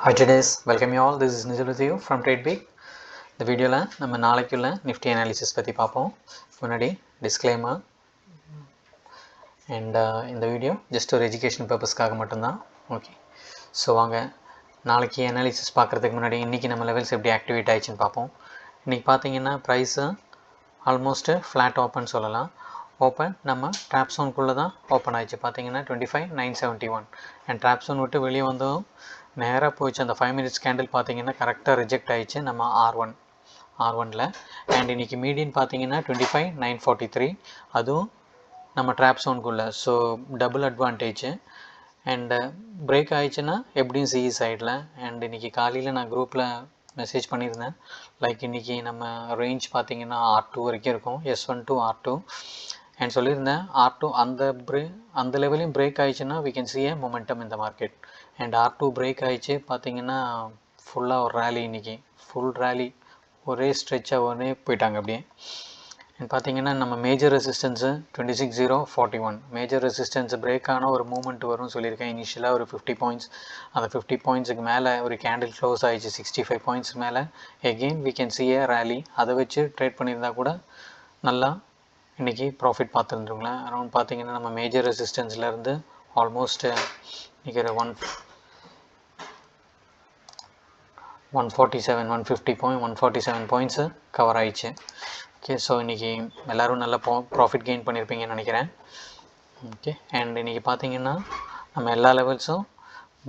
Hi traders, welcome you all. This is Nizul with you from TradeBig. இந்த வீடியோவில் நம்ம நாளைக்குள்ள நிஃப்டி அனாலிசிஸ் பற்றி பார்ப்போம். முன்னாடி டிஸ்க்ளைமர் அண்ட் இந்த வீடியோ ஜஸ்ட் ஒரு எஜுகேஷன் பர்பஸ்க்காக மட்டும்தான். ஓகே, ஸோ வாங்க நாளைக்கு அனாலிசிஸ் பார்க்குறதுக்கு முன்னாடி இன்றைக்கி நம்ம லெவல்ஸ் எப்படி ஆக்டிவேட் ஆயிடுச்சுன்னு பார்ப்போம். இன்றைக்கி பார்த்தீங்கன்னா ப்ரைஸு ஆல்மோஸ்ட்டு ஃப்ளாட் ஓப்பன் சொல்லலாம். ஓப்பன் நம்ம ட்ராப் ஜோனுக்குள்ளே தான் ஓப்பன் ஆயிடுச்சு. பார்த்தீங்கன்னா 25,971 அண்ட் ட்ராப் ஜோன் விட்டு வெளியே வந்தோம், நேராக போயிடுச்சு. அந்த 5 மினிட்ஸ் கேண்டில் பார்த்தீங்கன்னா கரெக்டாக ரிஜெக்ட் ஆகிடுச்சு நம்ம R1ல். அண்ட் இன்றைக்கி மீடியன் பார்த்தீங்கன்னா 25,943, அதுவும் நம்ம ட்ராப் ஜோனுக்குள்ளே. So double advantage. And break ஆயிடுச்சுன்னா எப்படியும் சிஇ சைடில். அண்ட் இன்றைக்கி காலையில் நான் குரூப்பில் மெசேஜ் பண்ணியிருந்தேன், லைக் இன்றைக்கி நம்ம ரேஞ்ச் பார்த்தீங்கன்னா R2 வரைக்கும் இருக்கும், S1 to R2 அண்ட் சொல்லியிருந்தேன். R2 அந்த லெவலையும் பிரேக் ஆயிடுச்சுன்னா we can see a momentum in the market. And R2 break ஆயிடுச்சு பார்த்தீங்கன்னா ஃபுல்லாக ஒரு ரேலி, இன்றைக்கி ஃபுல் ரேலி, ஒரே ஸ்ட்ரெச்சாக ஒரே போயிட்டாங்க அப்படியே. அண்ட் பார்த்தீங்கன்னா நம்ம major resistance 26,041, major resistance break ஆனால் ஒரு மூமெண்ட் வரும்னு சொல்லியிருக்கேன். இனிஷியலாக ஒரு 50 பாயிண்ட்ஸ், அந்த 50 பாயிண்ட்ஸுக்கு மேலே ஒரு கேண்டில் க்ளோஸ் ஆகிடுச்சு 65 பாயிண்ட்ஸ் மேலே. Again we can see a rally. அதை வச்சு ட்ரேட் பண்ணியிருந்தால் கூட நல்லா இன்றைக்கி ப்ராஃபிட் பார்த்துருந்துருங்களேன். அரௌண்ட் பார்த்தீங்கன்னா நம்ம மேஜர் ரெசிஸ்டன்ஸ்லேருந்து ஆல்மோஸ்ட் இன்றைக்கி 147 பாயிண்ட்ஸு கவர் ஆயிடுச்சு. ஓகே, ஸோ இன்றைக்கி எல்லோரும் நல்லா ப்ராஃபிட் கெயின் பண்ணியிருப்பீங்கன்னு நினைக்கிறேன். ஓகே, அண்ட் இன்றைக்கி பார்த்தீங்கன்னா நம்ம எல்லா லெவல்ஸும்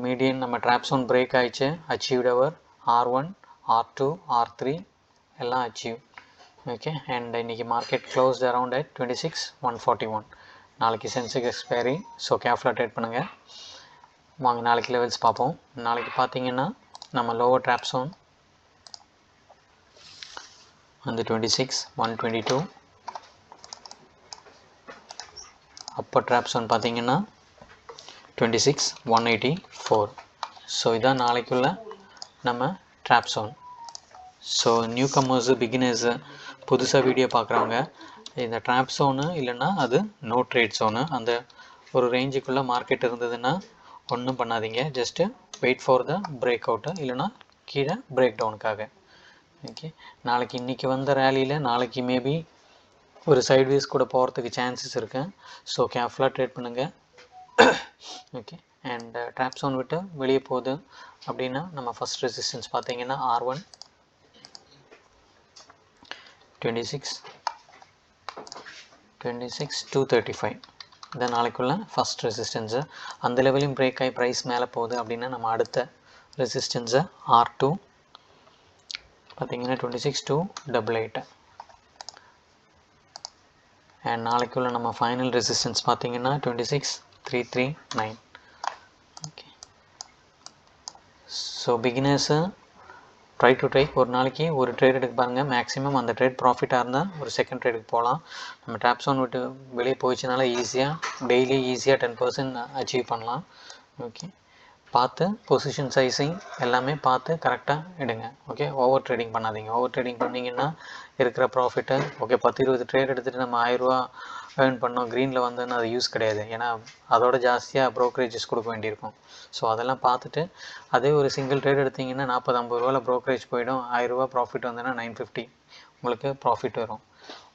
மீடியன் நம்ம ட்ராப் ஜோன் பிரேக் ஆயிடுச்சு. அச்சீவ்ட் அவர் R1, R2, R3 எல்லாம் அச்சீவ். ஓகே, அண்ட் இன்றைக்கி மார்க்கெட் க்ளோஸ்ட் அரவுண்ட் அட் 26,141. நாளைக்கு சென்செக்ஸ் எக்ஸ்பைரி, ஸோ கேர்ஃபுல்லாக ட்ரேட் பண்ணுங்கள். வாங்க நாளைக்கு லெவல்ஸ் பார்ப்போம். நாளைக்கு பார்த்தீங்கன்னா நம்ம லோவர் ட்ராப் ஜோன் வந்து 26,122, அப்பர் ட்ராப் ஜோன் பார்த்தீங்கன்னா 26,184. ஸோ இதான் நாளைக்குள்ள நம்ம drop zone. So new comers, beginners, புதுசாக வீடியோ பார்க்குறவங்க இந்த ட்ராப் ஜோனு இல்லைன்னா அது நோ ட்ரேட் ஜோனு, அந்த ஒரு ரேஞ்சுக்குள்ளே மார்க்கெட் இருந்ததுன்னா ஒன்றும் பண்ணாதீங்க. Just wait for the break out, இல்லைனா கீழே பிரேக் டவுனுக்காக. ஓகே, நாளைக்கு இன்றைக்கி வந்த ரேலியில் நாளைக்கு மேபி ஒரு சைட்வேஸ் கூட போகிறதுக்கு சான்சஸ் இருக்குது. ஸோ கேர்ஃபுல்லாக ட்ரேட் பண்ணுங்கள். ஓகே, அண்ட் ட்ராப் ஜோன் விட்டு வெளியே போகுது அப்படின்னா நம்ம ஃபஸ்ட் ரெசிஸ்டன்ஸ் பார்த்தீங்கன்னா R1 26,235, இதான் நாளைக்குள்ள ஃபஸ்ட் ரெசிஸ்டன்ஸு. அந்த லெவலையும் பிரேக் ஆகி ப்ரைஸ் மேலே போகுது அப்படின்னா நம்ம அடுத்த ரெசிஸ்டன்ஸு R2 பார்த்தீங்கன்னா 26,288. அண்ட் நாளைக்குள்ள நம்ம ஃபைனல் ரெசிஸ்டன்ஸ் பார்த்தீங்கன்னா 26,339. Okay, so beginners try to try ஒரு நாளைக்கு ஒரு ட்ரேட் எடுக்க பாருங்கள். மேக்ஸிமம் அந்த ட்ரேட் ப்ராஃபிட்டாக இருந்தால் ஒரு செகண்ட் ட்ரேடுக்கு போகலாம். நம்ம ட்ராப் ஜோன் விட்டு வெளியே போயிடுச்சுனால டெய்லி ஈஸியாக 10% அச்சீவ் பண்ணலாம். ஓகே, பார்த்து பொசிஷன் சைஸிங் எல்லாமே பார்த்து கரெக்டாக எடுங்க. ஓகே, ஓவர் ட்ரேடிங் பண்ணாதீங்க. ஓவர் ட்ரேடிங் பண்ணிங்கன்னா இருக்கிற ப்ராஃபிட்டு, ஓகே 10-20 ட்ரேட் எடுத்துகிட்டு நம்ம 1000 ரூபா ஏர்ன் பண்ணோம், க்ரீனில் வந்தோன்னா அது யூஸ் கிடையாது. ஏன்னா அதோட ஜாஸ்தியாக ப்ரோக்கரேஜஸ் கொடுக்க வேண்டியிருக்கும். ஸோ அதெல்லாம் பார்த்துட்டு அதே ஒரு சிங்கிள் ட்ரேட் எடுத்திங்கன்னா 40-50 ரூபாவில் ப்ரோக்கரேஜ் போயிடும். 1000 ரூபா ப்ராஃபிட் வந்ததுன்னா 950 உங்களுக்கு ப்ராஃபிட் வரும்.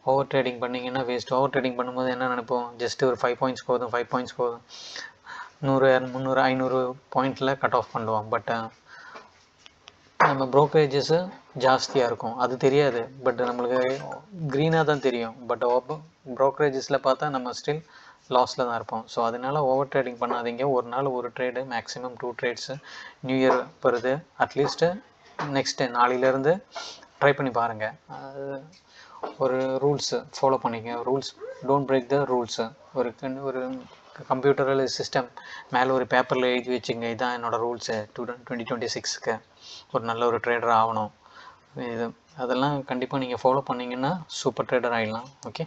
ஓவர் ட்ரேடிங் பண்ணிங்கன்னா வேஸ்ட். ஓவர் ட்ரேடிங் பண்ணும்போது என்ன நினைப்போம், ஜஸ்ட்டு ஒரு 5 பாயிண்ட்ஸ் போதும், 5 பாயிண்ட்ஸ் போதும், 100, 300, 500 பாயிண்டில் கட் ஆஃப் பண்ணுவோம். பட் நம்ம ப்ரோக்கரேஜஸ்ஸு ஜாஸ்தியாக இருக்கும், அது தெரியாது. பட் நம்மளுக்கு க்ரீனாக தான் தெரியும். பட் ப்ரோக்கரேஜஸில் பார்த்தா நம்ம ஸ்டில் லாஸில் தான் இருப்போம். ஸோ அதனால் ஓவர் ட்ரேடிங் பண்ணாதீங்க. ஒரு நாள் ஒரு trade, maximum 2 trades. New year வருது, அட்லீஸ்ட்டு நெக்ஸ்ட்டு நாளையிலேருந்து ட்ரை பண்ணி பாருங்கள். ஒரு ரூல்ஸு ஃபாலோ பண்ணிக்க. Rules don't break the rules. ஒரு கம்ப்யூட்டரில் சிஸ்டம் மேலே ஒரு பேப்பரில் எழுதி வச்சுங்க, இதுதான் என்னோடய ரூல்ஸு 2026க்கு ஒரு நல்ல ஒரு ட்ரேடர் ஆகணும். இது அதெல்லாம் கண்டிப்பாக நீங்கள் ஃபாலோ பண்ணிங்கன்னா சூப்பர் ட்ரேடர் ஆகிடலாம். ஓகே,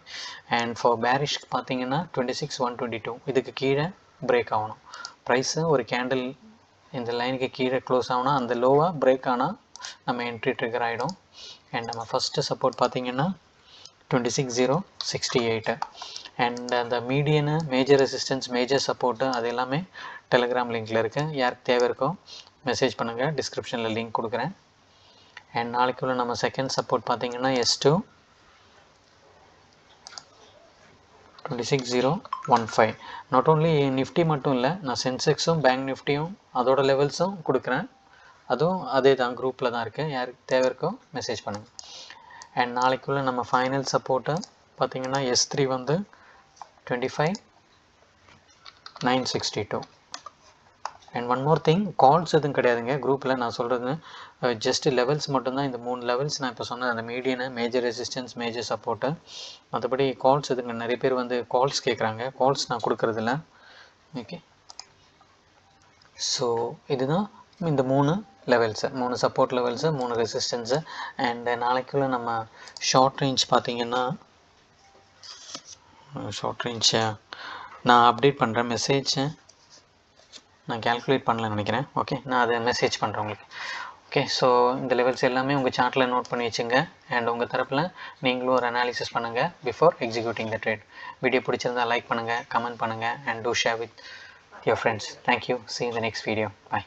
அண்ட் ஃபார் பேரிஷ்க்கு பார்த்தீங்கன்னா 26,122, இதுக்கு கீழே பிரேக் ஆகணும். ப்ரைஸு ஒரு கேண்டில் இந்த லைனுக்கு கீழே க்ளோஸ் ஆகணும். அந்த லோவாக பிரேக் ஆனால் நம்ம என்ட்ரி ட்ரிகர் ஆகிடும். அண்ட் நம்ம ஃபஸ்ட்டு சப்போர்ட் பார்த்தீங்கன்னா 26,068. அண்ட் அந்த மீடியனு, மேஜர் ரெசிஸ்டன்ஸ், மேஜர் சப்போர்ட்டு அது எல்லாமே டெலிகிராம் லிங்க்கில் இருக்குது. யாருக்கு தேவை இருக்கோ மெசேஜ் பண்ணுங்கள், டிஸ்கிரிப்ஷனில் லிங்க் கொடுக்குறேன். அண்ட் நாளைக்குள்ள நம்ம செகண்ட் சப்போர்ட் பார்த்தீங்கன்னா S2 26015. நாட் ஓன்லி நிஃப்டி மட்டும் இல்லை, நான் சென்செக்ஸும் பேங்க் நிஃப்டியும் அதோட லெவல்ஸும் கொடுக்குறேன். அதுவும் அதே தான், குரூப்பில் தான் இருக்குது. யாருக்கு தேவை இருக்கோ மெசேஜ் பண்ணுங்கள். அண்ட் நாளைக்குள்ளே நம்ம ஃபைனல் சப்போர்ட்டு பார்த்திங்கன்னா S3 வந்து 25962. And one more thing, calls எதுவும் கிடையாதுங்க குரூப்பில். நான் சொல்கிறது ஜஸ்ட் லெவல்ஸ் மட்டும்தான். இந்த 3 லெவல்ஸ் நான் இப்போ சொன்னேன், அந்த மீடியனு, மேஜர் ரெசிஸ்டன்ஸ், மேஜர் சப்போர்ட்டு. மற்றபடி கால்ஸ் எதுங்க, நிறைய பேர் வந்து கால்ஸ் கேட்குறாங்க. கால்ஸ் நான் கொடுக்குறதில்ல. ஓகே, ஸோ இதுதான் இந்த 3 levels, 3 support levels, 3 resistance. And நாளைக்குள்ளே நம்ம ஷார்ட் ரேஞ்ச் பார்த்திங்கன்னா, ஷார்ட் ரேஞ்சை நான் அப்டேட் பண்ணுறேன். மெசேஜை நான் கேல்குலேட் பண்ணலன்னு நினைக்கிறேன். ஓகே, நான் அதை மெசேஜ் பண்ணுறேன் உங்களுக்கு. ஓகே, ஸோ இந்த லெவல்ஸ் எல்லாமே உங்கள் சார்ட்டில் நோட் பண்ணி வச்சுங்க. அண்ட் உங்கள் தரப்பில் நீங்களும் ஒரு அனாலிசிஸ் பண்ணுங்கள் before executing the trade. Video பிடிச்சிருந்தால் லைக் பண்ணுங்கள், கமெண்ட் பண்ணுங்கள், and do share with your friends. Thank you. See you in the next video. Bye.